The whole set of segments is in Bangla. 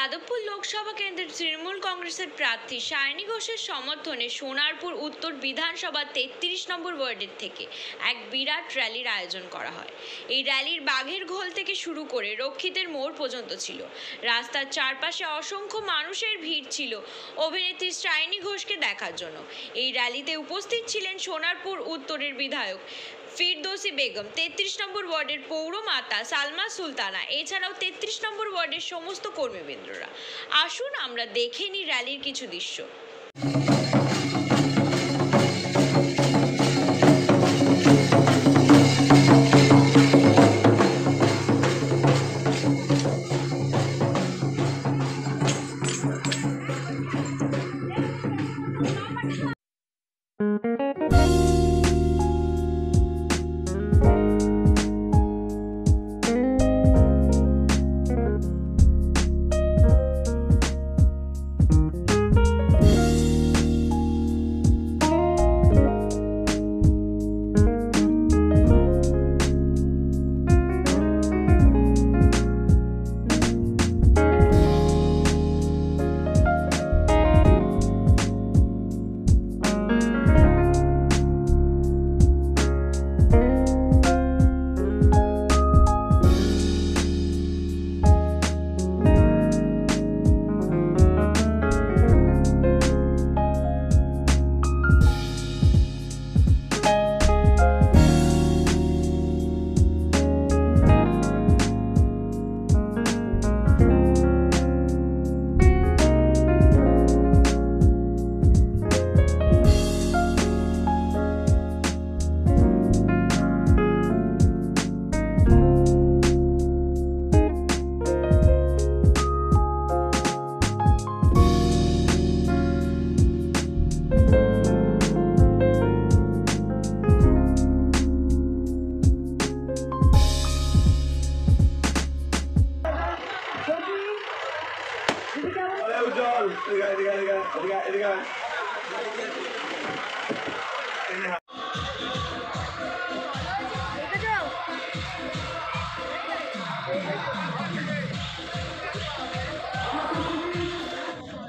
যাদবপুর লোকসভা কেন্দ্রের তৃণমূল কংগ্রেসের প্রার্থী সায়নী ঘোষের সমর্থনে সোনারপুর উত্তর বিধানসভা 33 নম্বর ওয়ার্ডের থেকে এক বিরাট র্যালির আয়োজন করা হয়। এই র্যালির বাঘের ঘোল থেকে শুরু করে রক্ষিতের মোড় পর্যন্ত ছিল। রাস্তার চারপাশে অসংখ্য মানুষের ভিড় ছিল অভিনেত্রী সায়নী ঘোষকে দেখার জন্য। এই র্যালিতে উপস্থিত ছিলেন সোনারপুর উত্তরের বিধায়ক ফিরদৌসী বেগম, 33 নম্বর ওয়ার্ডের পৌরমাতা সালমা সুলতানা, এছাড়াও 33 নম্বর ওয়ার্ডের সমস্ত কর্মীবৃন্দরা। আসুন আমরা দেখে নিই র্যালির কিছু দৃশ্য।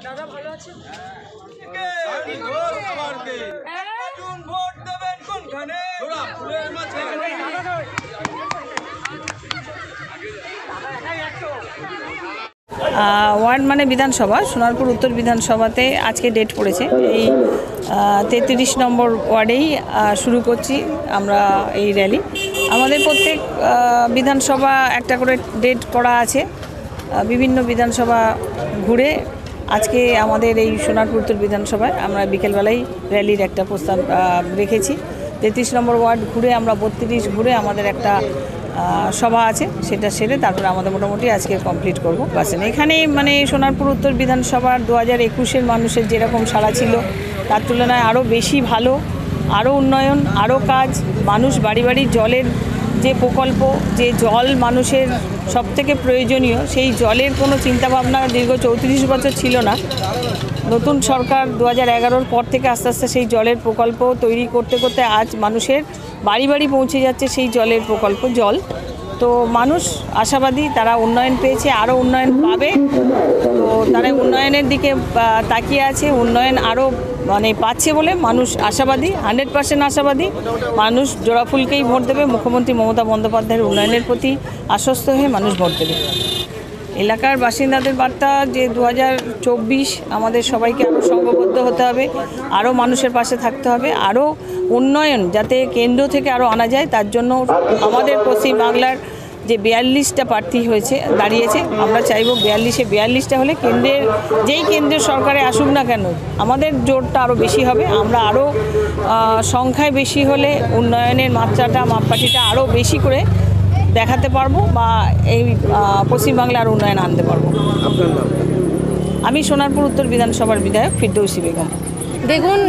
দাদা ভালো আছেন? ওয়ার্ড মানে বিধানসভা, সোনারপুর উত্তর বিধানসভাতে আজকে ডেট পড়েছে। এই 33 নম্বর ওয়ার্ডেই শুরু করছি আমরা এই র্যালি। আমাদের প্রত্যেক বিধানসভা একটা করে ডেট করা আছে। বিভিন্ন বিধানসভা ঘুরে আজকে আমাদের এই সোনারপুর উত্তর বিধানসভায় আমরা বিকেলবেলায় র্যালির একটা প্রস্তাব রেখেছি। 33 নম্বর ওয়ার্ড ঘুরে আমরা 32 ঘুরে আমাদের একটা সভা আছে, সেটা সেরে তারপরে আমাদের মোটামুটি আজকে কমপ্লিট করব। বাসেন এখানে মানে সোনারপুর উত্তর বিধানসভার 2021-এর মানুষের যেরকম সাড়া ছিল তার তুলনায় আরও বেশি ভালো, আরও উন্নয়ন, আরও কাজ। মানুষ বাড়ি বাড়ি জলের যে প্রকল্প, যে জল মানুষের সবথেকে প্রয়োজনীয়, সেই জলের কোনো চিন্তাভাবনা দীর্ঘ 34 বছর ছিল না। নতুন সরকার 2011-র পর থেকে আস্তে আস্তে সেই জলের প্রকল্প তৈরি করতে করতে আজ মানুষের বাড়ি বাড়ি পৌঁছে যাচ্ছে সেই জলের প্রকল্প জল। তো মানুষ আশাবাদী, তারা উন্নয়ন পেয়েছে, আরও উন্নয়ন পাবে। তো তারা উন্নয়নের দিকে তাকিয়ে আছে, উন্নয়ন আরও মানে পাচ্ছে বলে মানুষ আশাবাদী, 100% আশাবাদী। মানুষ জোড়াফুলকেই ভোট দেবে। মুখ্যমন্ত্রী মমতা বন্দ্যোপাধ্যায়ের উন্নয়নের প্রতি আশ্বস্ত হয়ে মানুষ ভোট দেবে। এলাকার বাসিন্দাদের বার্তা যে 2024 আমাদের সবাইকে আরও সংঘবদ্ধ হতে হবে, আরও মানুষের পাশে থাকতে হবে, আরও উন্নয়ন যাতে কেন্দ্র থেকে আরও আনা যায়। তার জন্য আমাদের পশ্চিমবাংলার যে 42টা প্রার্থী দাঁড়িয়েছে, আমরা চাইব 42-এ হলে কেন্দ্রের যেই কেন্দ্রের সরকারে আসুক না কেন আমাদের জোরটা আরও বেশি হবে। আমরা আরও সংখ্যায় বেশি হলে উন্নয়নের মাত্রাটা, মাপকাঠিটা আরও বেশি করে দেখাতে পারবো বা এই পশ্চিমবাংলার উন্নয়ন আনতে পারবো। আমি সোনারপুর উত্তর বিধানসভার বিধায়ক ফিরদৌসী বেগম। দেখুন,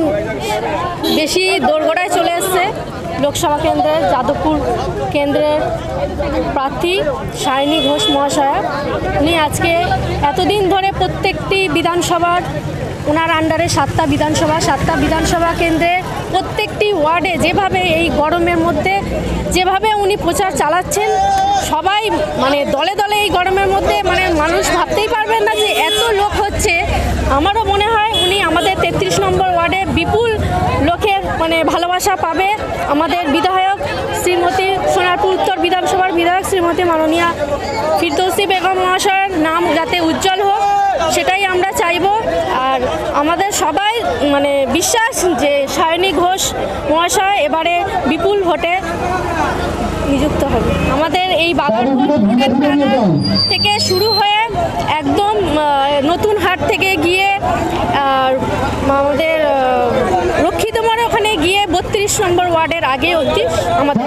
বেশি দোরগোড়ায় চলে এসছে লোকসভা কেন্দ্রের যাদবপুর কেন্দ্রের প্রার্থী সায়নী ঘোষ মহাশয়া। উনি আজকে এতদিন ধরে প্রত্যেকটি বিধানসভার ওনার আন্ডারে 7টা বিধানসভা কেন্দ্রে প্রত্যেকটি ওয়ার্ডে যেভাবে এই গরমের মধ্যে যেভাবে উনি প্রচার চালাচ্ছেন সবাই মানে দলে দলে এই গরমের মধ্যে মানে মানুষ ভাবতেই পারবেন না যে এত লোক হচ্ছে। আমারও মনে হয় উনি আমাদের 33 নম্বর ওয়ার্ডে বিপুল লোকের মানে ভালোবাসা পাবে। আমাদের বিধায়ক শ্রীমতী সোনারপুর উত্তর বিধানসভার বিধায়ক শ্রীমতী মাননীয়া ফিরদৌসী বেগম মহাশয়ের নাম যাতে উজ্জ্বল হোক সেটাই আমরা চাইব। আর আমাদের সবাই মানে বিশ্বাস যে সায়নী ঘোষ মহাশয় এবারে বিপুল ভোটে নিযুক্ত হবে। আমাদের এই বাগানপুর থেকে শুরু হয়ে একদম নতুন হাট থেকে গিয়ে আমাদের রক্ষিত মোড়ে ওখানে গিয়ে 32 নম্বর ওয়ার্ডের আগে অবধি আমাদের